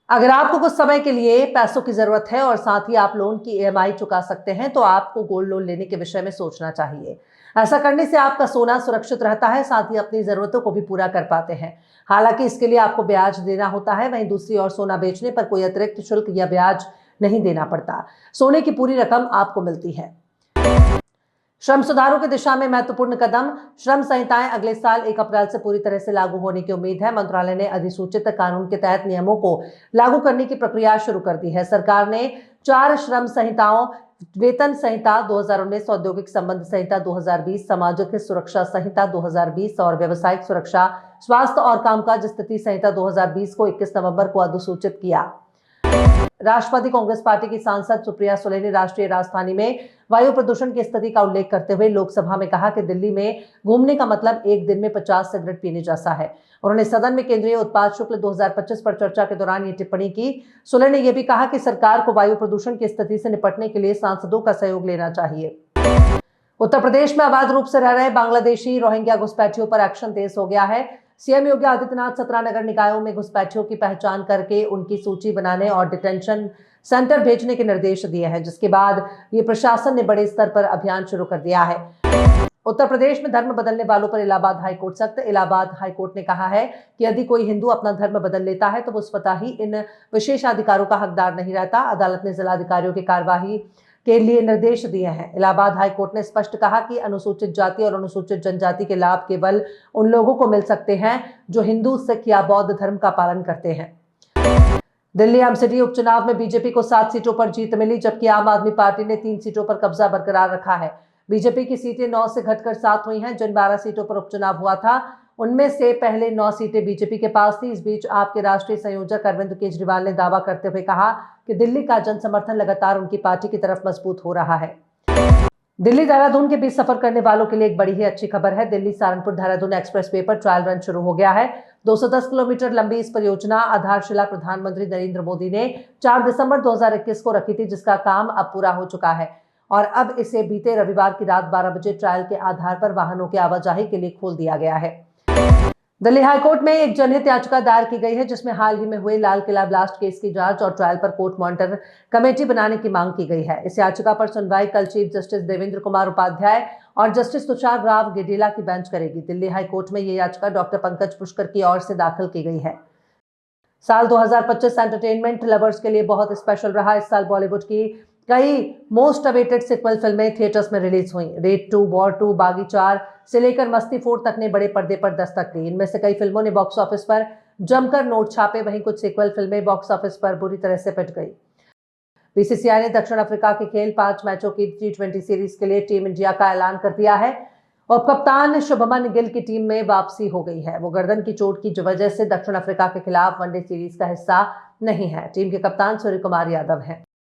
अगर आपको कुछ समय के लिए पैसों की जरूरत है और साथ ही आप लोन की ईएमआई चुका सकते हैं तो आपको गोल्ड लोन लेने के विषय में सोचना चाहिए। ऐसा करने से आपका सोना सुरक्षित रहता है, साथ ही अपनी जरूरतों को भी पूरा कर पाते हैं। हालांकि इसके लिए आपको ब्याज देना होता है, वहीं दूसरी ओर सोना बेचने पर कोई अतिरिक्त शुल्क या ब्याज नहीं देना पड़ता। सोने की पूरी रकम आपको मिलती है। श्रम सुधारों की दिशा में महत्वपूर्ण कदम। श्रम संहिताएं अगले साल 1 अप्रैल से पूरी तरह से लागू होने की उम्मीद है। मंत्रालय ने अधिसूचित कानून के तहत नियमों को लागू करने की प्रक्रिया शुरू कर दी है। सरकार ने 4 श्रम संहिताओं, वेतन संहिता 2019, औद्योगिक संबंध संहिता 2020, सामाजिक सुरक्षा संहिता 2020 और व्यावसायिक सुरक्षा, स्वास्थ्य और कामकाज स्थिति संहिता 2020 को 21 नवंबर को अधिसूचित किया। राष्ट्रवादी कांग्रेस पार्टी की सांसद सुप्रिया सुले ने राष्ट्रीय राजधानी में वायु प्रदूषण की स्थिति का उल्लेख करते हुए लोकसभा में कहा कि दिल्ली में घूमने का मतलब एक दिन में 50 सिगरेट पीने जैसा है। उन्होंने सदन में केंद्रीय उत्पाद शुल्क 2025 पर चर्चा के दौरान ये टिप्पणी की। सुले ने यह भी कहा कि सरकार को वायु प्रदूषण की स्थिति से निपटने के लिए सांसदों का सहयोग लेना चाहिए। उत्तर प्रदेश में अवैध रूप से रह रहे बांग्लादेशी रोहिंग्या घुसपैठियों पर एक्शन तेज हो गया है। सीएम योगी आदित्यनाथ 17 नगर निकायों में घुसपैठियों की पहचान करके उनकी सूची बनाने और डिटेंशन सेंटर भेजने के निर्देश दिए हैं, जिसके बाद ये प्रशासन ने बड़े स्तर पर अभियान शुरू कर दिया है। उत्तर प्रदेश में धर्म बदलने वालों पर इलाहाबाद हाईकोर्ट सख्त। इलाहाबाद हाईकोर्ट ने कहा है कि यदि कोई हिंदू अपना धर्म बदल लेता है तो वो स्वतः ही इन विशेषाधिकारों का हकदार नहीं रहता। अदालत ने जिलाधिकारियों की कार्यवाही के लिए निर्देश दिए हैं। इलाहाबाद हाईकोर्ट ने स्पष्ट कहा कि अनुसूचित जाति और अनुसूचित जनजाति के लाभ केवल उन लोगों को मिल सकते हैं जो हिंदू, सिख या बौद्ध धर्म का पालन करते हैं। दिल्ली एमसीडी उपचुनाव में बीजेपी को 7 सीटों पर जीत मिली, जबकि आम आदमी पार्टी ने 3 सीटों पर कब्जा बरकरार रखा है। बीजेपी की सीटें 9 से घटकर 7 हुई हैं। जिन 12 सीटों पर उपचुनाव हुआ था उनमें से पहले 9 सीटें बीजेपी के पास थी। इस बीच आपके राष्ट्रीय संयोजक अरविंद केजरीवाल ने दावा करते हुए कहा कि दिल्ली का जन समर्थन लगातार उनकी पार्टी की तरफ मजबूत हो रहा है। दिल्ली देहरादून के बीच सफर करने वालों के लिए एक बड़ी ही अच्छी खबर है। दिल्ली सहारनपुर देहरादून एक्सप्रेसवे पर ट्रायल रन शुरू हो गया है। 210 किलोमीटर लंबी इस परियोजना आधारशिला प्रधानमंत्री नरेंद्र मोदी ने 4 दिसंबर 2021 को रखी थी, जिसका काम अब पूरा हो चुका है और अब इसे बीते रविवार की रात 12 बजे ट्रायल के आधार पर वाहनों की आवाजाही के लिए खोल दिया गया है। दिल्ली हाईकोर्ट में एक जनहित याचिका दायर की गई है, जिसमें हाल ही में हुए लाल किला ब्लास्ट केस की जांच और ट्रायल पर कोर्ट मॉनिटर कमेटी बनाने की मांग की गई है। इस याचिका पर सुनवाई कल चीफ जस्टिस देवेंद्र कुमार उपाध्याय और जस्टिस तुषार राव गेडेला की बेंच करेगी। दिल्ली हाईकोर्ट में यह याचिका डॉक्टर पंकज पुष्कर की ओर से दाखिल की गई है। साल 2025 एंटरटेनमेंट लवर्स के लिए बहुत स्पेशल रहा। इस साल बॉलीवुड की कई मोस्ट अवेटेड सिक्वल फिल्में थिएटर्स में रिलीज हुई। रेड 2, वॉर 2, बागी 4 से लेकर मस्ती 4 तक ने बड़े पर्दे पर दस्तक दी। इनमें से कई फिल्मों ने बॉक्स ऑफिस पर जमकर नोट छापे, वहीं कुछ सिक्वल फिल्में बॉक्स ऑफिस पर बुरी तरह से पिट गई। बीसीसीआई ने दक्षिण अफ्रीका के खेल 5 मैचों की T20 सीरीज के लिए टीम इंडिया का ऐलान कर दिया है। और कप्तान शुभमन गिल की टीम में वापसी हो गई है। वो गर्दन की चोट की वजह से दक्षिण अफ्रीका के खिलाफ वनडे सीरीज का हिस्सा नहीं है। टीम के कप्तान सूर्य कुमार यादव हैं।